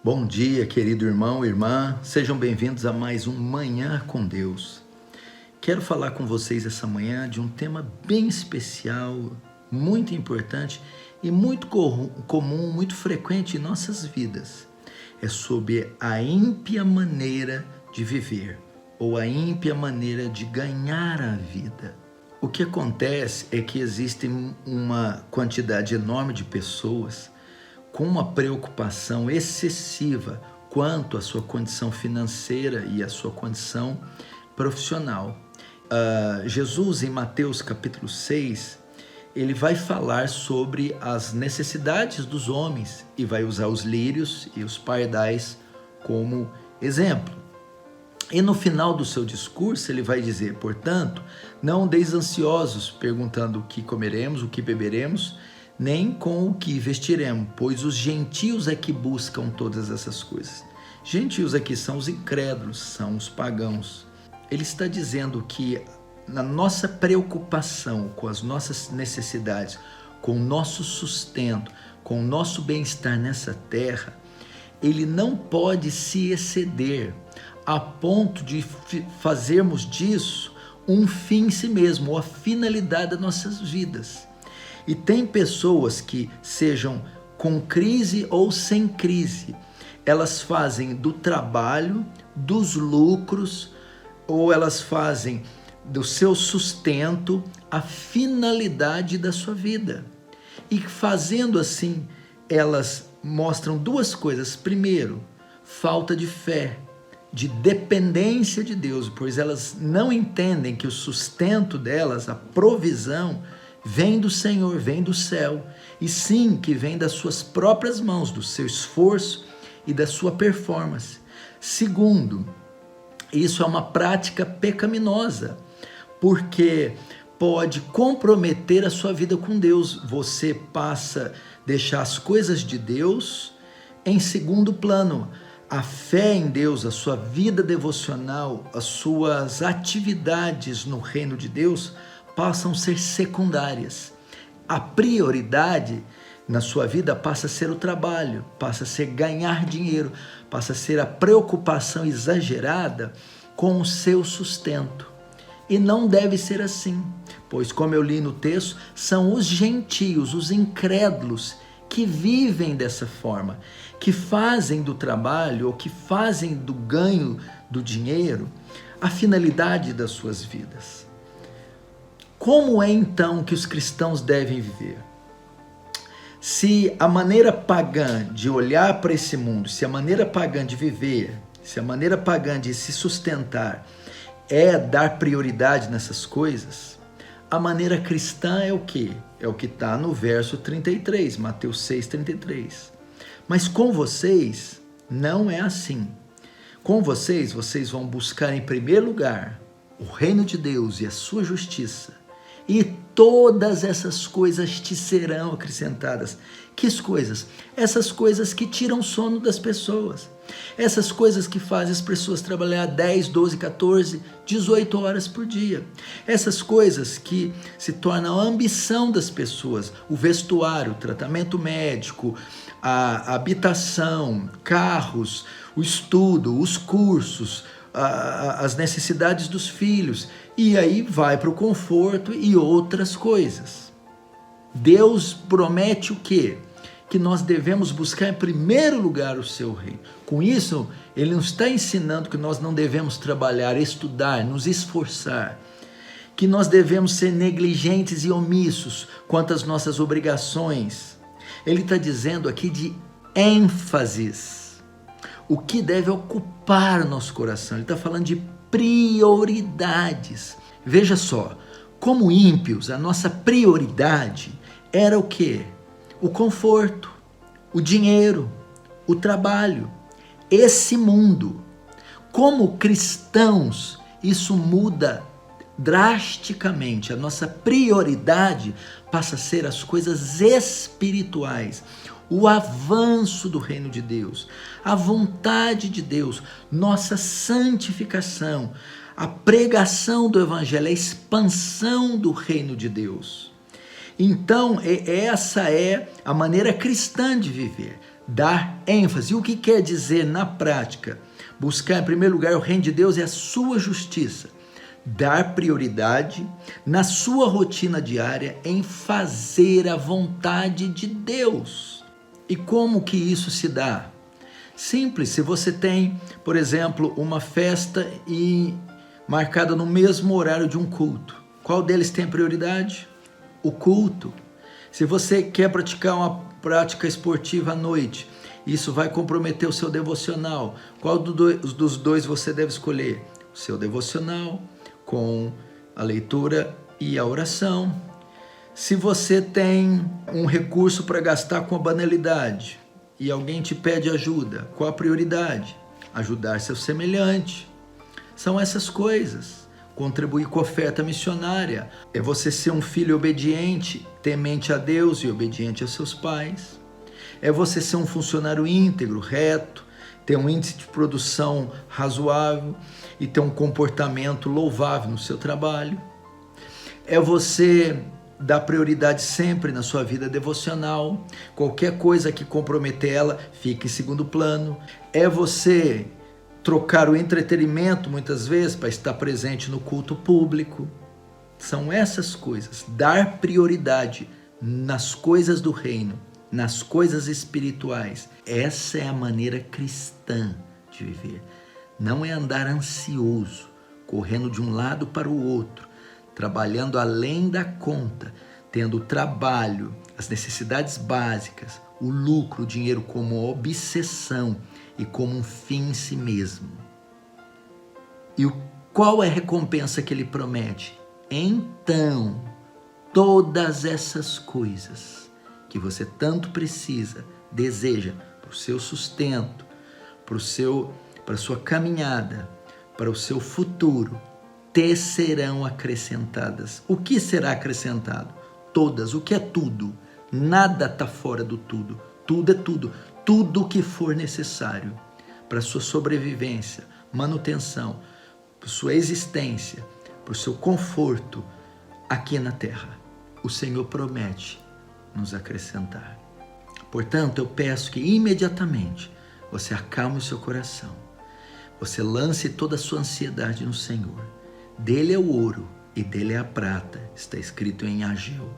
Bom dia, querido irmão e irmã, sejam bem-vindos a mais um Manhã com Deus. Quero falar com vocês essa manhã de um tema bem especial, muito importante e muito comum, muito frequente em nossas vidas. É sobre a ímpia maneira de viver, ou a ímpia maneira de ganhar a vida. O que acontece é que existe uma quantidade enorme de pessoas com uma preocupação excessiva quanto à sua condição financeira e à sua condição profissional. Jesus, em Mateus capítulo 6, ele vai falar sobre as necessidades dos homens e vai usar os lírios e os pardais como exemplo. E no final do seu discurso ele vai dizer, portanto, não andeis ansiosos, perguntando o que comeremos, o que beberemos, nem com o que vestiremos, pois os gentios é que buscam todas essas coisas. Gentios aqui são os incrédulos, são os pagãos. Ele está dizendo que na nossa preocupação com as nossas necessidades, com o nosso sustento, com o nosso bem-estar nessa terra, ele não pode se exceder a ponto de fazermos disso um fim em si mesmo, ou a finalidade das nossas vidas. E tem pessoas que, sejam com crise ou sem crise, elas fazem do trabalho, dos lucros, ou elas fazem do seu sustento a finalidade da sua vida. E fazendo assim, elas mostram duas coisas. Primeiro, falta de fé, de dependência de Deus, pois elas não entendem que o sustento delas, a provisão, vem do Senhor, vem do céu, e sim que vem das suas próprias mãos, do seu esforço e da sua performance. Segundo, isso é uma prática pecaminosa, porque pode comprometer a sua vida com Deus. Você passa a deixar as coisas de Deus em segundo plano. A fé em Deus, a sua vida devocional, as suas atividades no reino de Deus passam a ser secundárias. A prioridade na sua vida passa a ser o trabalho, passa a ser ganhar dinheiro, passa a ser a preocupação exagerada com o seu sustento. E não deve ser assim, pois, como eu li no texto, são os gentios, os incrédulos, que vivem dessa forma, que fazem do trabalho ou que fazem do ganho do dinheiro a finalidade das suas vidas. Como é então que os cristãos devem viver? Se a maneira pagã de olhar para esse mundo, se a maneira pagã de viver, se a maneira pagã de se sustentar é dar prioridade nessas coisas, a maneira cristã é o quê? É o que está no verso 33, Mateus 6, 33. Mas com vocês não é assim. Com vocês vão buscar em primeiro lugar o reino de Deus e a sua justiça, e todas essas coisas te serão acrescentadas. Que coisas? Essas coisas que tiram o sono das pessoas. Essas coisas que fazem as pessoas trabalhar 10, 12, 14, 18 horas por dia. Essas coisas que se tornam a ambição das pessoas. O vestuário, o tratamento médico, a habitação, carros, o estudo, os cursos, as necessidades dos filhos, e aí vai para o conforto e outras coisas. Deus promete o quê? Que nós devemos buscar em primeiro lugar o seu reino. Com isso, ele nos está ensinando que nós não devemos trabalhar, estudar, nos esforçar, que nós devemos ser negligentes e omissos quanto às nossas obrigações. Ele está dizendo aqui de ênfases. O que deve ocupar o nosso coração? Ele está falando de prioridades. Veja só, como ímpios, a nossa prioridade era o quê? O conforto, o dinheiro, o trabalho, esse mundo. Como cristãos, isso muda drasticamente. A nossa prioridade passa a ser as coisas espirituais, o avanço do reino de Deus, a vontade de Deus, nossa santificação, a pregação do evangelho, a expansão do reino de Deus. Então, essa é a maneira cristã de viver. dar ênfase. E o que quer dizer na prática? Buscar em primeiro lugar o reino de Deus e a sua justiça. Dar prioridade na sua rotina diária em fazer a vontade de Deus. E como que isso se dá? Simples, se você tem, por exemplo, uma festa marcada no mesmo horário de um culto, qual deles tem prioridade? O culto. Se você quer praticar uma prática esportiva à noite, isso vai comprometer o seu devocional. Qual dos dois você deve escolher? O seu devocional com a leitura e a oração. Se você tem um recurso para gastar com a banalidade e alguém te pede ajuda, qual a prioridade? Ajudar seu semelhante. São essas coisas. Contribuir com a oferta missionária. É você ser um filho obediente, temente a Deus e obediente a seus pais. É você ser um funcionário íntegro, reto, ter um índice de produção razoável e ter um comportamento louvável no seu trabalho. É você dar prioridade sempre na sua vida devocional. Qualquer coisa que comprometer ela, fica em segundo plano. É você trocar o entretenimento, muitas vezes, para estar presente no culto público. São essas coisas. Dar prioridade nas coisas do reino, nas coisas espirituais. Essa é a maneira cristã de viver. Não é andar ansioso, correndo de um lado para o outro, trabalhando além da conta, tendo o trabalho, as necessidades básicas, o lucro, o dinheiro como obsessão e como um fim em si mesmo. E qual é a recompensa que ele promete? Então, todas essas coisas que você tanto precisa, deseja para o seu sustento, para a sua caminhada, para o seu futuro, te serão acrescentadas. O que será acrescentado? Todas. O que é tudo? Nada está fora do tudo. Tudo é tudo. Tudo o que for necessário para a sua sobrevivência, manutenção, para a sua existência, para o seu conforto aqui na terra. O Senhor promete nos acrescentar. Portanto, eu peço que imediatamente você acalme o seu coração. Você lance toda a sua ansiedade no Senhor. Dele é o ouro e dele é a prata, está escrito em Ageu.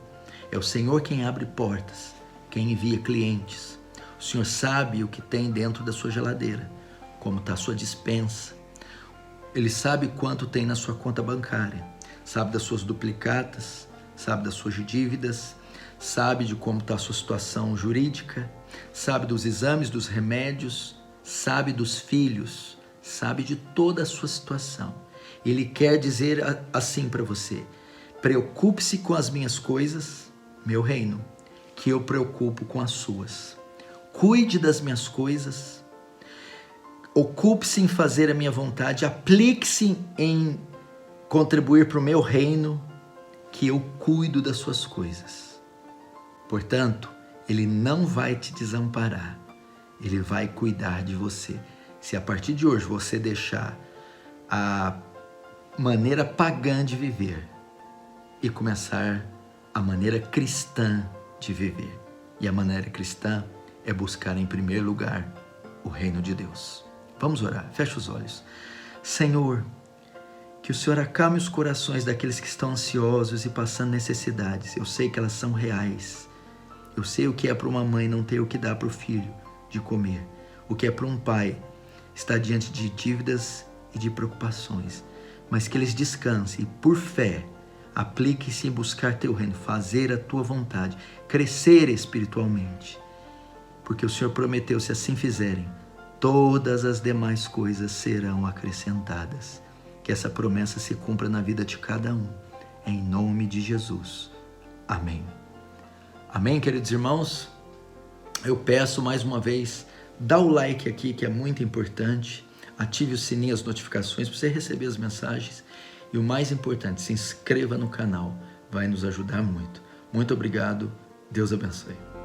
É o Senhor quem abre portas, quem envia clientes. O Senhor sabe o que tem dentro da sua geladeira, como está a sua despensa. Ele sabe quanto tem na sua conta bancária, sabe das suas duplicatas, sabe das suas dívidas, sabe de como está a sua situação jurídica, sabe dos exames, dos remédios, sabe dos filhos, sabe de toda a sua situação. Ele quer dizer assim para você: preocupe-se com as minhas coisas, meu reino, que eu preocupo com as suas. Cuide das minhas coisas, ocupe-se em fazer a minha vontade, aplique-se em contribuir para o meu reino, que eu cuido das suas coisas. Portanto, Ele não vai te desamparar, Ele vai cuidar de você. Se a partir de hoje você deixar a maneira pagã de viver e começar a maneira cristã de viver. E a maneira cristã é buscar em primeiro lugar o reino de Deus. Vamos orar, fecha os olhos. Senhor, que o Senhor acalme os corações daqueles que estão ansiosos e passando necessidades. Eu sei que elas são reais. Eu sei o que é para uma mãe não ter o que dar para o filho de comer. O que é para um pai estar diante de dívidas e de preocupações. Mas que eles descansem e, por fé, apliquem-se em buscar teu reino, fazer a tua vontade, crescer espiritualmente. Porque o Senhor prometeu, se assim fizerem, todas as demais coisas serão acrescentadas. Que essa promessa se cumpra na vida de cada um. Em nome de Jesus. Amém. Amém, queridos irmãos? Eu peço mais uma vez, dá o like aqui, que é muito importante. Ative o sininho, as notificações, para você receber as mensagens. E o mais importante, se inscreva no canal. Vai nos ajudar muito. Muito obrigado. Deus abençoe.